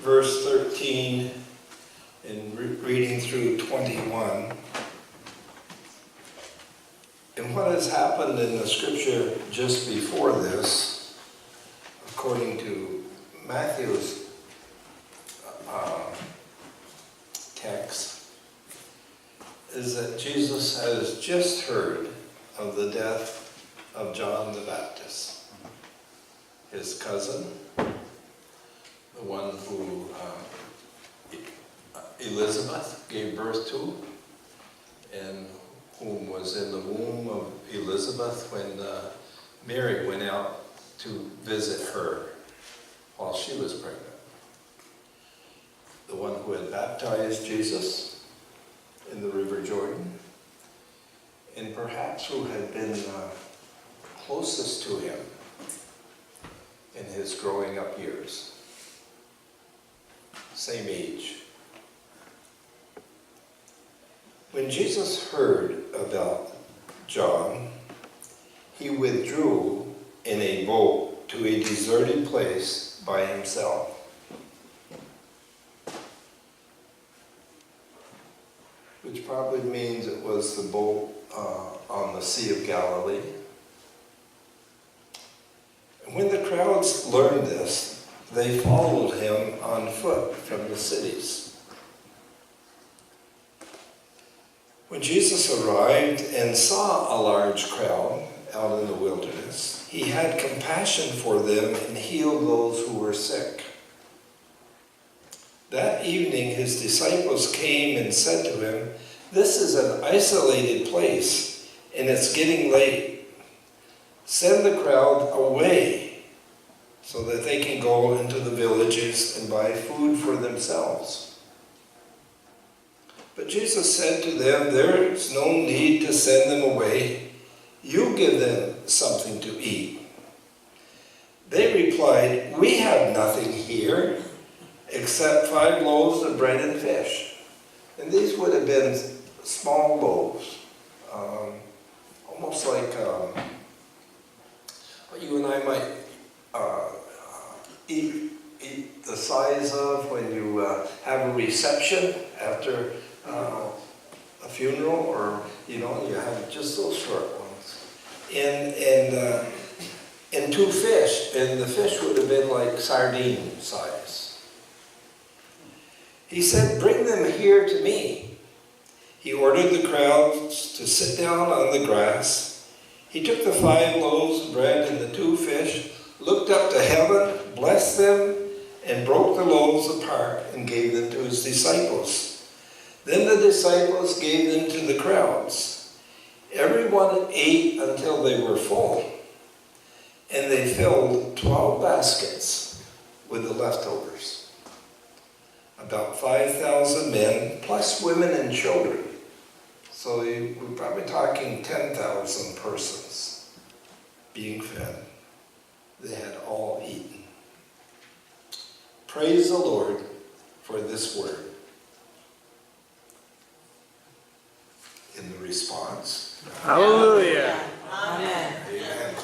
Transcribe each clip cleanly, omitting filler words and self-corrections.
verse 13 and reading through 21. And what has happened in the scripture just before this, according to Matthew's text, is that Jesus has just heard of the death of John the Baptist, his cousin, the one who Elizabeth gave birth to, and whom was in the womb of Elizabeth when Mary went out to visit her while she was pregnant. The one who had baptized Jesus in the River Jordan, and perhaps who had been closest to him in his growing up years. Same age. When Jesus heard about John, he withdrew in a boat to a deserted place by himself. Which probably means it was the boat on the Sea of Galilee. And when the crowds learned this, they followed him on foot from the cities. When Jesus arrived and saw a large crowd out in the wilderness, he had compassion for them and healed those who were sick. That evening his disciples came and said to him, "This is an isolated place, and it's getting late. Send the crowd away so that they can go into the villages and buy food for themselves." But Jesus said to them, "There is no need to send them away. You give them something to eat." They replied, "We have nothing here except 5 loaves of bread and fish." And these would have been small loaves, almost like what you and I might eat the size of when you have a reception after a funeral, or you have just those short ones, and 2 fish, and the fish would have been like sardine size. He said, "Bring them here to me." He ordered the crowds to sit down on the grass. He took the 5 loaves of bread and the 2 fish, looked up to heaven, blessed them, and broke the loaves apart and gave them to his disciples. Then the disciples gave them to the crowds. Everyone ate until they were full, and they filled 12 baskets with the leftovers. About 5,000 men, plus women and children. So we're probably talking 10,000 persons being fed. They had all eaten. Praise the Lord for this word. In the response, Hallelujah. Amen. Amen.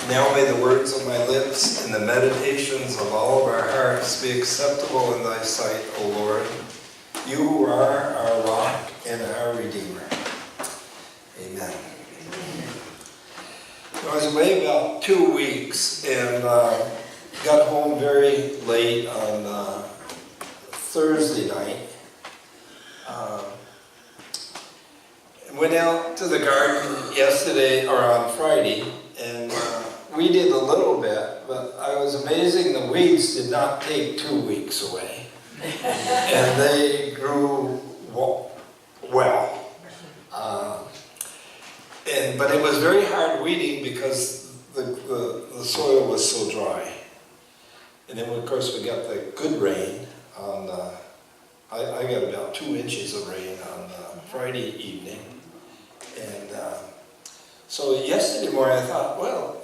Now may the words of my lips and the meditations of all of our hearts be acceptable in thy sight, O Lord, you who are our rock and our Redeemer. Amen. I was away about 2 weeks and got home very late on Thursday night. Went out to the garden yesterday, or on Friday, and weeded a little bit, but I was amazing the weeds did not take 2 weeks away. And they grew well. But it was very hard weeding because the soil was so dry. And then of course we got the good rain on, I got about 2 inches of rain on Friday evening. And so yesterday morning I thought, well,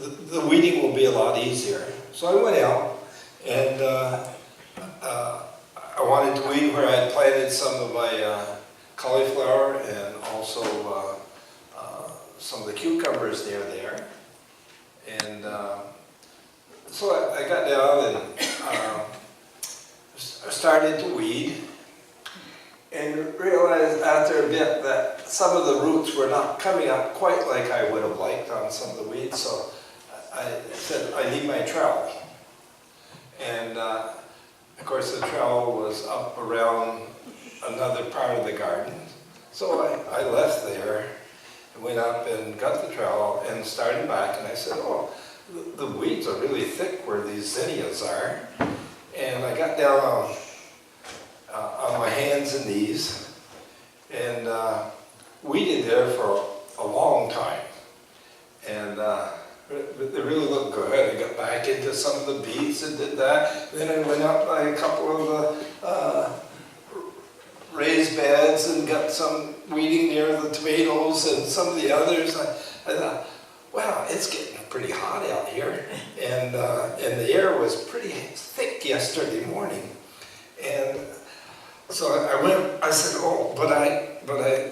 the weeding will be a lot easier. So I went out and I wanted to weed where I had planted some of my cauliflower and also some of the cucumbers near there. And So I got down and I started to weed, and realized after a bit that some of the roots were not coming up quite like I would have liked on some of the weeds, so I said, I need my trowel. And of course the trowel was up around another part of the garden. So I left there, and went up and got the trowel and started back, and I said, oh, the weeds are really thick where these zinnias are. And I got down on my hands and knees and weeded there for a long time. And they really looked good. I got back into some of the beets and did that. Then I went up by a couple of the raised beds and got some weeding near the tomatoes and some of the others. I thought, wow, it's getting pretty hot out here. And the air was pretty thick yesterday morning. And so I said, oh,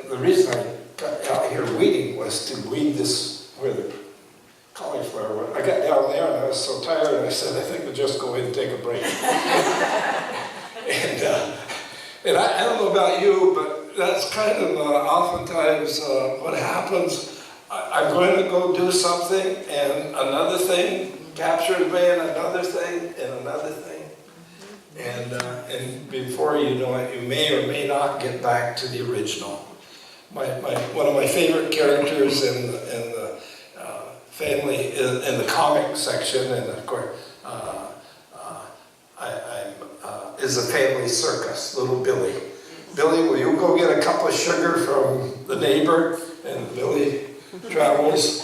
the reason I got out here weeding was to weed this, where the cauliflower was. I got down there and I was so tired, I said, I think we'll just go in and take a break. And I don't know about you, but that's kind of oftentimes what happens. I'm going to go do something, and another thing captures me, and another thing, and another thing. And before you know it, you may or may not get back to the original. One of my favorite characters in the family, in the comic section, and of course, is the family circus, little Billy. Billy, will you go get a cup of sugar from the neighbor? And Billy travels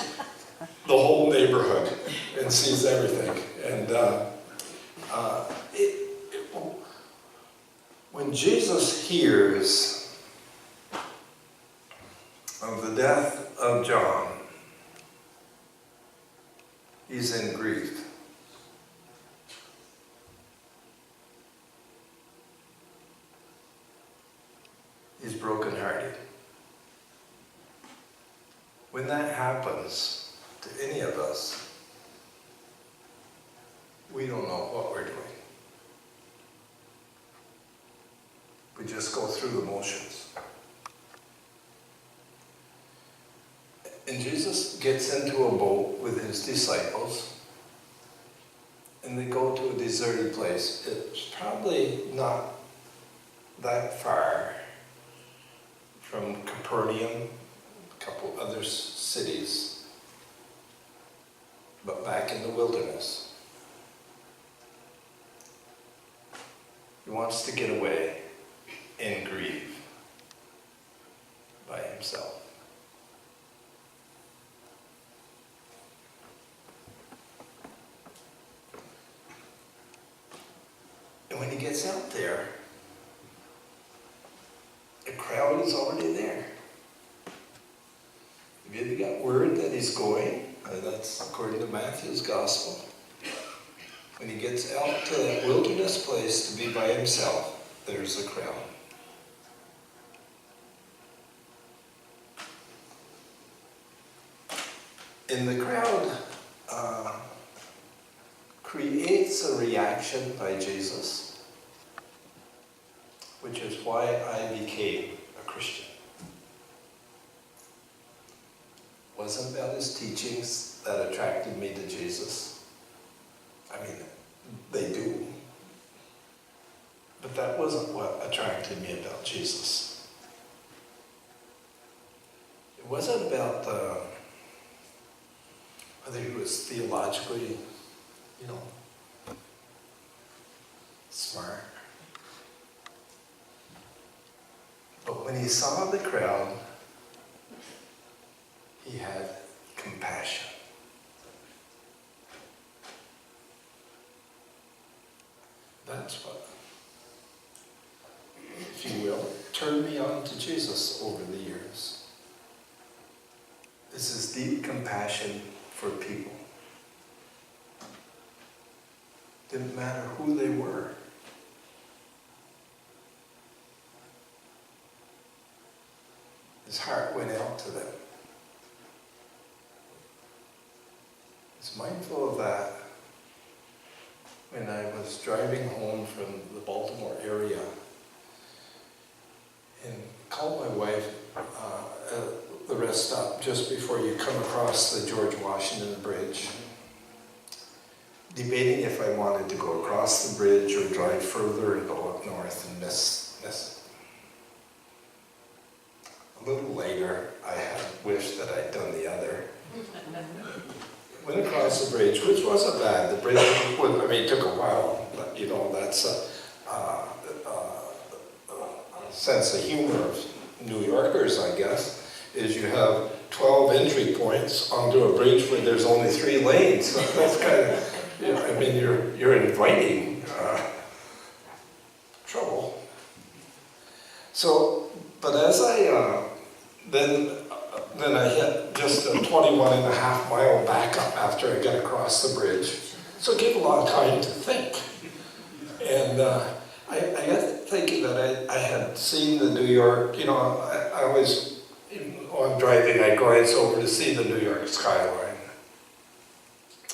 the whole neighborhood and sees everything. And when Jesus hears of the death of John, he's in grief. He's brokenhearted. When that happens to any of us, we don't know what we're doing. We just go through the motions. And Jesus gets into a boat with his disciples, and they go to a deserted place. It's probably not that far from Capernaum, a couple other cities, but back in the wilderness. He wants to get away and grieve by himself. And when he gets out there, the crowd is already there. Have you got word that he's going? That's according to Matthew's gospel. When he gets out to that wilderness place to be by himself, there's a crowd. And the crowd creates a reaction by Jesus, which is why I became a Christian. It wasn't about his teachings that attracted me to Jesus. I mean, they do. But that wasn't what attracted me about Jesus. It wasn't about whether he was theologically, smart. But when he saw the crowd, he had compassion. That's what, if you will, turned me on to Jesus over the years. This is deep compassion for people. Didn't matter who they were. His heart went out to them. He's mindful of that when I was driving home from the Baltimore area and called my wife at the rest stop just before you come across the George Washington Bridge, debating if I wanted to go across the bridge or drive further and go up north and miss it. A little later, I had wished that I'd done the other. Went across the bridge, which wasn't bad. The bridge, took a while, but that's a sense of humor of New Yorkers, I guess, is you have 12 entry points onto a bridge where there's only 3 lanes. So that's kind of, you're inviting trouble. So, but as I, then I hit just a 21.5-mile backup after I got across the bridge. So it gave a lot of time to think. And I got thinking that I had seen the New York, I always, while I'm driving, I glance over to see the New York skyline.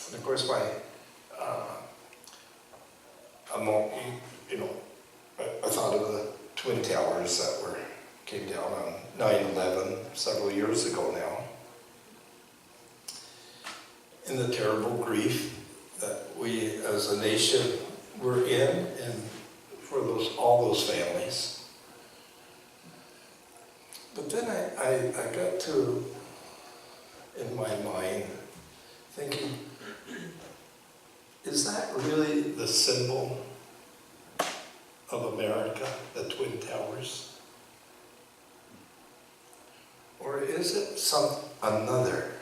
And of course, I thought of the Twin Towers that came down on 9/11 several years ago now. And the terrible grief that we as a nation were in, and for all those families. But then I got to, in my mind, thinking, is that really the symbol of America, the Twin Towers? Or is it another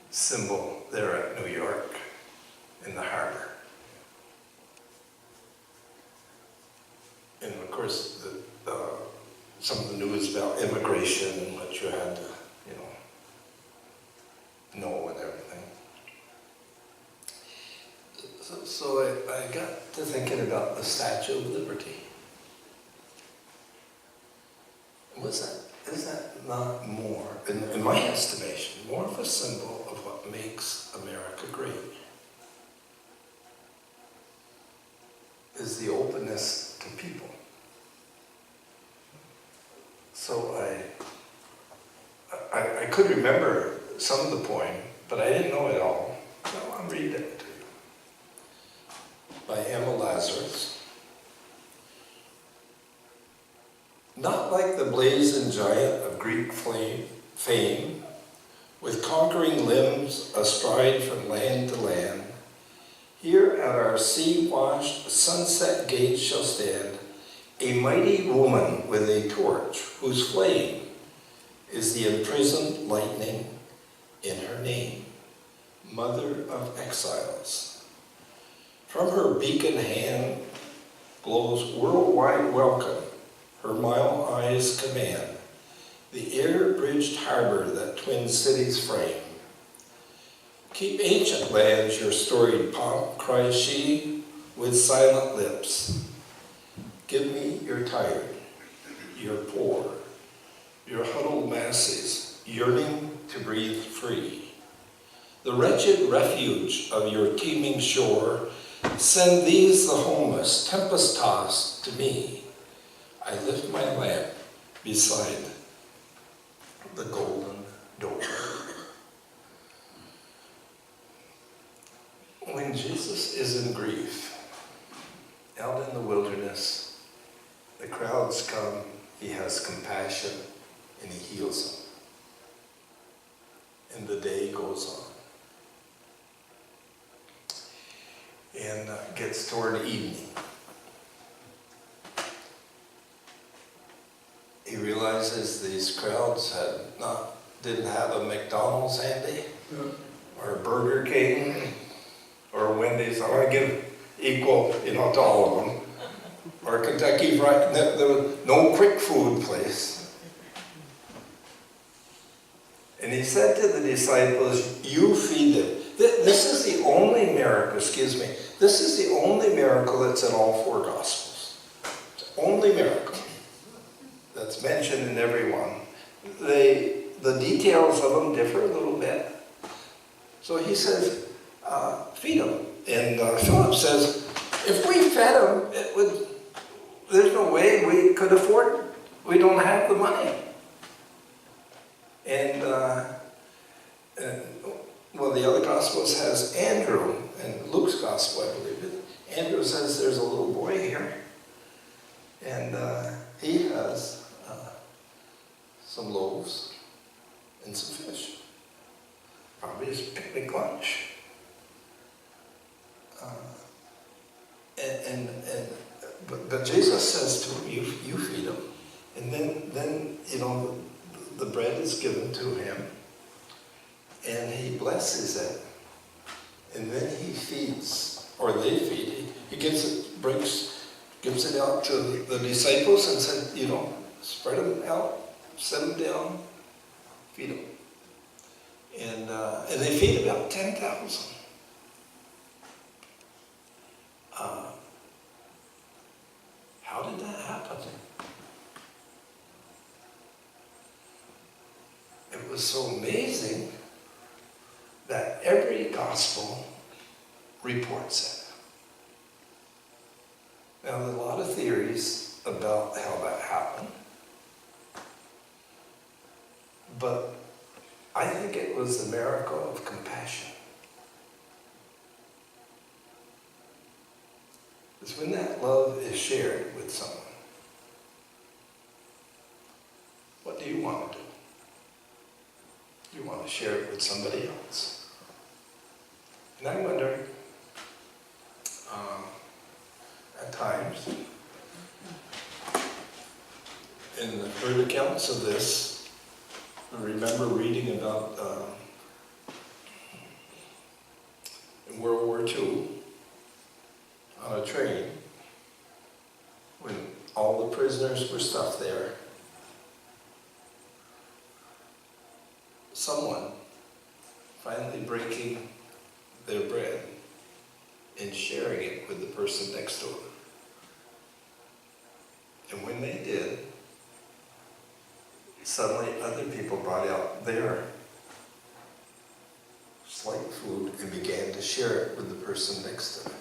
symbol there at New York in the harbor? And of course, some of the news about immigration and what you had to, know and everything. So I got to thinking about the Statue of Liberty. Is that not more, in my estimation, more of a symbol of what makes America great? Is the openness to people. So I could remember some of the poem, but I didn't know it all. So I'll read it to you. By Emma Lazarus. Not like the blazoned giant of Greek fame, with conquering limbs astride from land to land, here at our sea-washed sunset gate shall stand a mighty woman with a torch, whose flame is the imprisoned lightning in her name, Mother of Exiles. From her beacon hand glows worldwide welcome, her mild eyes command the air-bridged harbor that twin cities frame. Keep ancient lands your storied pomp, cries she with silent lips. Give me your tired, your poor, your huddled masses, yearning to breathe free. The wretched refuge of your teeming shore, send these the homeless, tempest-tossed, to me. I lift my lamp beside the golden door. When Jesus is in grief, out in the wilderness, the crowds come, he has compassion, and he heals them. And the day goes on. And gets toward evening. He realizes these crowds didn't have a McDonald's handy, or a Burger King, or a Wendy's. I want to give equal, to all of them. Or Kentucky Fried. There was no quick food place. And he said to the disciples, "You feed them." This is the only miracle. This is the only miracle that's in all 4 Gospels. It's the only miracle that's mentioned in every one. The details of them differ a little bit. So he says, feed them. And Philip says, if we fed them, there's no way we could afford it. We don't have the money. And well, the other Gospels has Andrew, and Luke's Gospel, I believe it. Andrew says there's a little boy here, and he has some loaves and some fish. Probably his picnic lunch. But Jesus says to him, you feed him. And then you know, the bread is given to him, and he blesses it. And then he feeds, or they feed. He gives it out to the disciples and said, you know, spread them out, set them down, feed them. And they feed about 10,000. How did that happen? It was so amazing that every gospel reports it. Now, there are a lot of theories about how that happened, but I think it was the miracle of compassion. Because when that love is shared with someone, what do you want to do? You want to share it with somebody else. And I wonder, at times, in the third accounts of this, I remember reading about in World War II, on a train, when all the prisoners were stuffed there, someone finally breaking their bread and sharing it with the person next to them. And when they did, suddenly other people brought out their slight food and began to share it with the person next to them.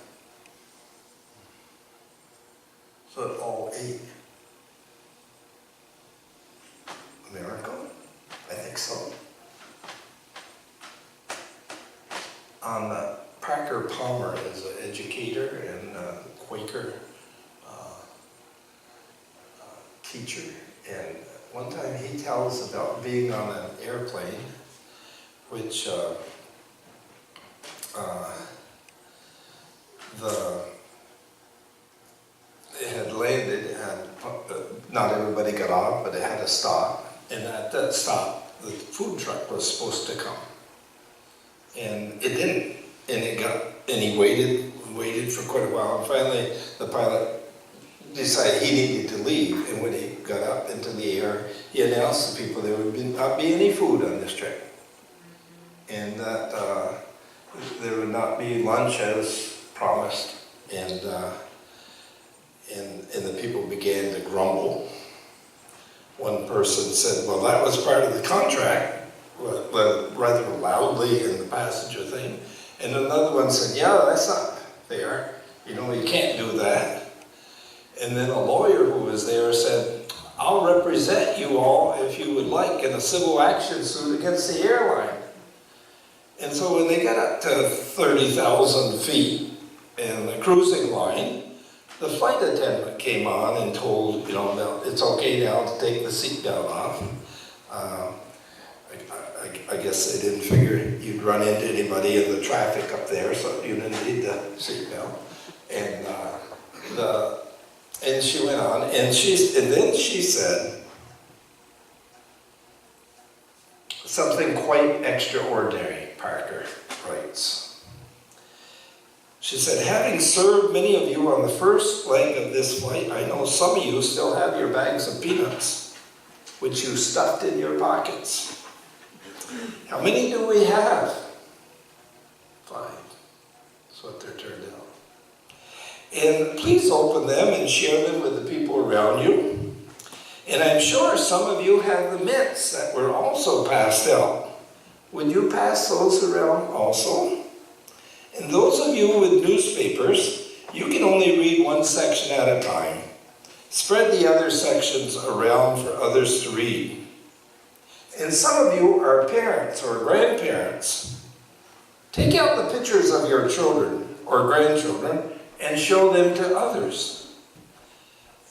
So it all ate. A miracle? I think so. Parker Palmer is an educator and Quaker teacher. And one time he tells about being on an airplane, which it had landed, and not everybody got off, but it had a stop. And at that stop, the food truck was supposed to come. And it didn't. And he waited for quite a while. And finally, the pilot decided he needed to leave. And when he got up into the air, he announced to people there would not be any food on this trip. And that there would not be lunch as promised. And the people began to grumble. One person said, well, that was part of the contract, rather loudly in the passenger thing. And another one said, yeah, that's not fair. You know, you can't do that. And then a lawyer who was there said, I'll represent you all, if you would like, in a civil action suit against the airline. And so when they got up to 30,000 feet in the cruising line, the flight attendant came on and told, you know, it's okay now to take the seatbelt off. I guess they didn't figure you'd run into anybody in the traffic up there, so you didn't need the seatbelt. And she went on, and then she said something quite extraordinary, Parker writes. She said, having served many of you on the first leg of this flight, I know some of you still have your bags of peanuts, which you stuffed in your pockets. How many do we have? 5. That's what they're turned out. And please open them and share them with the people around you. And I'm sure some of you have the mints that were also passed out. Would you pass those around also? And those of you with newspapers, you can only read one section at a time. Spread the other sections around for others to read. And some of you are parents or grandparents. Take out the pictures of your children or grandchildren and show them to others.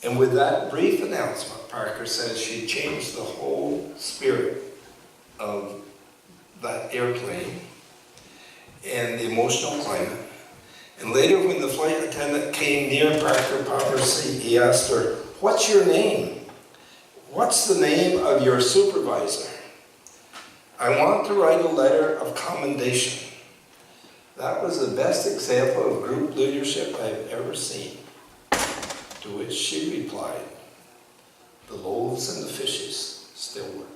And with that brief announcement, Parker says she changed the whole spirit of that airplane and the emotional climate. And later when the flight attendant came near Parker Popper's seat, he asked her, "What's your name? What's the name of your supervisor? I want to write a letter of commendation." That was the best example of group leadership I've ever seen. To which she replied, "The loaves and the fishes still work."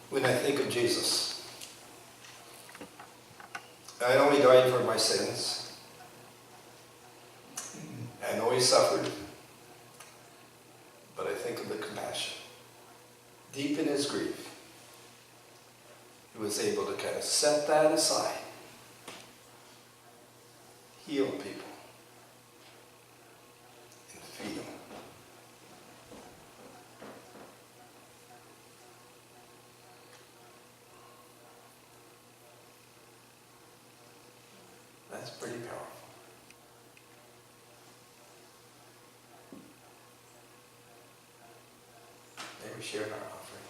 When I think of Jesus, I know he died for my sins. I know he suffered. But I think of the compassion. Deep in his grief, he was able to kind of set that aside, heal people, and feed them. That's pretty powerful. May we share in our offering.